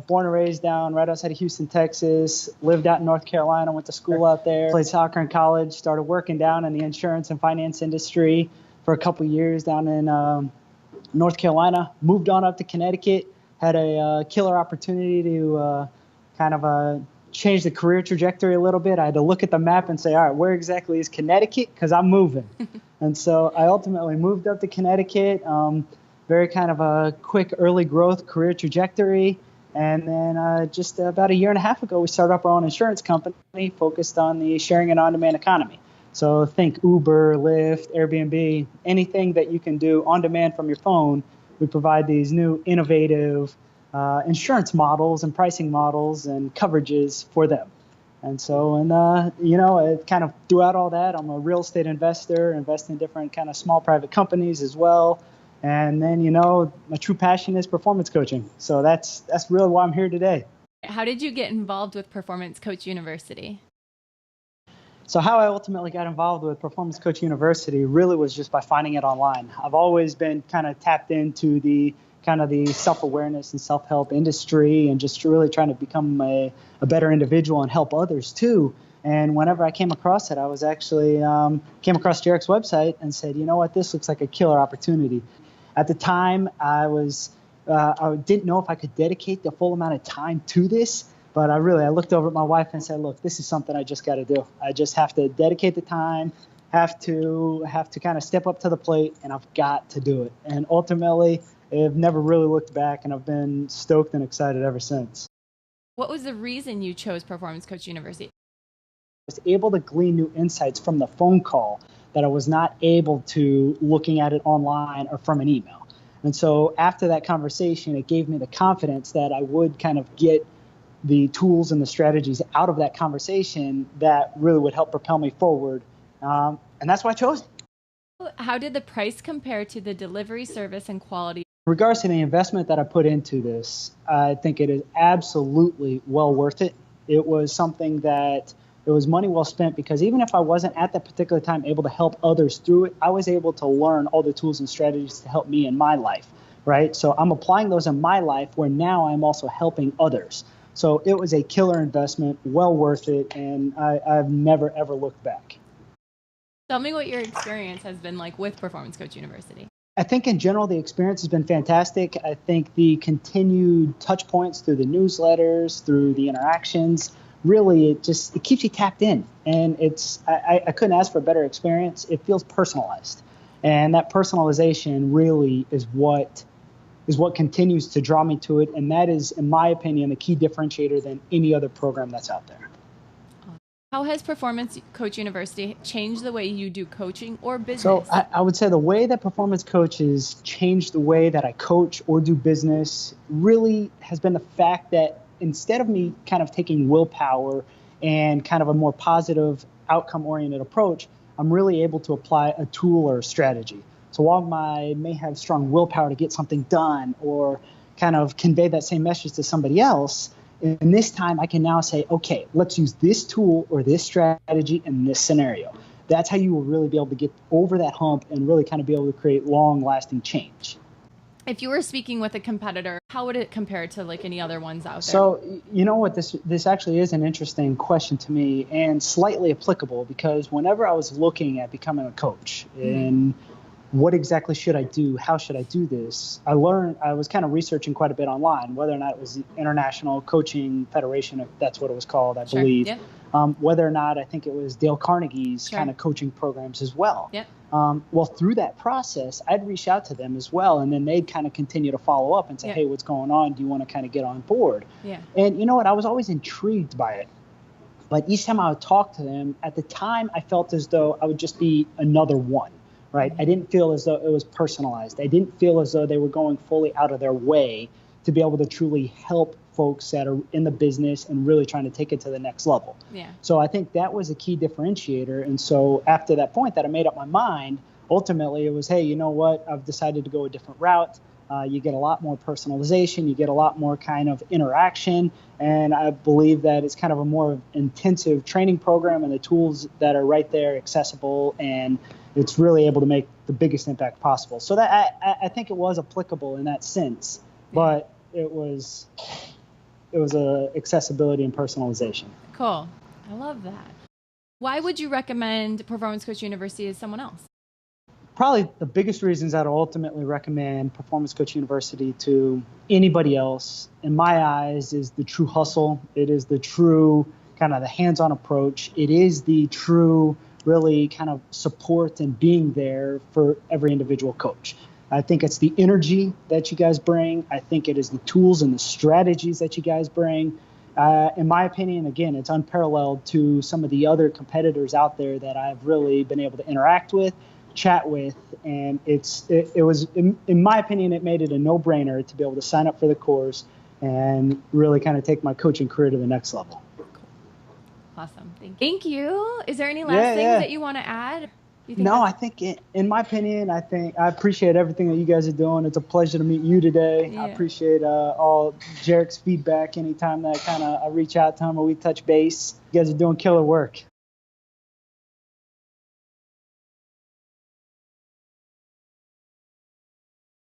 Born and raised down right outside of Houston, Texas. Lived out in North Carolina, went to school out there. Played soccer in college, started working down in the insurance and finance industry for a couple years down in North Carolina. Moved on up to Connecticut. Had a killer opportunity to change the career trajectory a little bit. I had to look at the map and say, all right, where exactly is Connecticut? Because I'm moving. And so I ultimately moved up to Connecticut. Very kind of a quick early growth career trajectory. And then just about a year and a half ago, we started up our own insurance company focused on the sharing and on-demand economy. So think Uber, Lyft, Airbnb, anything that you can do on demand from your phone. We provide these new innovative insurance models and pricing models and coverages for them. And so, kind of throughout all that, I'm a real estate investor, invest in different kind of small private companies as well. And then, my true passion is performance coaching. So that's really why I'm here today. How did you get involved with Performance Coach University? So how I ultimately got involved with Performance Coach University really was just by finding it online. I've always been kind of tapped into the self-awareness and self-help industry and just really trying to become a better individual and help others too. And whenever I came across it, I was actually came across Jarek's website and said, you know what, this looks like a killer opportunity. At the time, I didn't know if I could dedicate the full amount of time to this, but I looked over at my wife and said, look, this is something I just got to do. I just have to dedicate the time, have to kind of step up to the plate, and I've got to do it. And ultimately, I've never really looked back, and I've been stoked and excited ever since. What was the reason you chose Performance Coach University? I was able to glean new insights from the phone call that I was not able to looking at it online or from an email. And so after that conversation, it gave me the confidence that I would kind of get the tools and the strategies out of that conversation that really would help propel me forward. And that's why I chose it. How did the price compare to the delivery service and quality? In regards to the investment that I put into this, I think it is absolutely well worth it. It was something that it was money well spent because even if I wasn't at that particular time able to help others through it, I was able to learn all the tools and strategies to help me in my life, right? So I'm applying those in my life where now I'm also helping others. So it was a killer investment, well worth it, and I've never, ever looked back. Tell me what your experience has been like with Performance Coach University. I think in general, the experience has been fantastic. I think the continued touch points through the newsletters, through the interactions, really it keeps you tapped in. And I couldn't ask for a better experience. It feels personalized. And that personalization really is what continues to draw me to it. And that is, in my opinion, a key differentiator than any other program that's out there. How has Performance Coach University changed the way you do coaching or business? So I would say the way that Performance Coaches changed the way that I coach or do business really has been the fact that instead of me kind of taking willpower and kind of a more positive outcome-oriented approach, I'm really able to apply a tool or a strategy. So while I may have strong willpower to get something done or kind of convey that same message to somebody else, in this time I can now say, okay, let's use this tool or this strategy in this scenario. That's how you will really be able to get over that hump and really kind of be able to create long-lasting change. If you were speaking with a competitor, how would it compare to like any other ones out there? So, you know what, this actually is an interesting question to me and slightly applicable because whenever I was looking at becoming a coach and what exactly should I do? How should I do this? I was kind of researching quite a bit online, whether or not it was the International Coaching Federation, if that's what it was called, I believe. Yeah. Whether or not I think it was Dale Carnegie's kind of coaching programs as well. Yeah. Well, through that process, I'd reach out to them as well, and then they'd kind of continue to follow up and say, hey, what's going on? Do you want to kind of get on board? Yeah. And you know what? I was always intrigued by it. But each time I would talk to them, at the time, I felt as though I would just be another one. Right? I didn't feel as though it was personalized. I didn't feel as though they were going fully out of their way to be able to truly help folks that are in the business and really trying to take it to the next level. Yeah. So I think that was a key differentiator. And so after that point that I made up my mind, ultimately it was, hey, you know what? I've decided to go a different route. You get a lot more personalization. You get a lot more kind of interaction. And I believe that it's kind of a more intensive training program and the tools that are right there accessible, and it's really able to make the biggest impact possible. So that I think it was applicable in that sense, but it was it was a accessibility and personalization. Cool. I love that. Why would you recommend Performance Coach University as someone else? Probably the biggest reasons I'd ultimately recommend Performance Coach University to anybody else, in my eyes, is the true hustle. It is the true kind of the hands-on approach. It is the true, really kind of support and being there for every individual coach. I think it's the energy that you guys bring. I think it is the tools and the strategies that you guys bring. In my opinion, again, it's unparalleled to some of the other competitors out there that I've really been able to interact with, chat with, and it was in my opinion, it made it a no-brainer to be able to sign up for the course and really kind of take my coaching career to the next level. Awesome. Thank you. Is there any last things that you want to add? No, I think in my opinion, I appreciate everything that you guys are doing. It's a pleasure to meet you today. Yeah. I appreciate all Jarek's feedback anytime that I reach out to him or we touch base. You guys are doing killer work.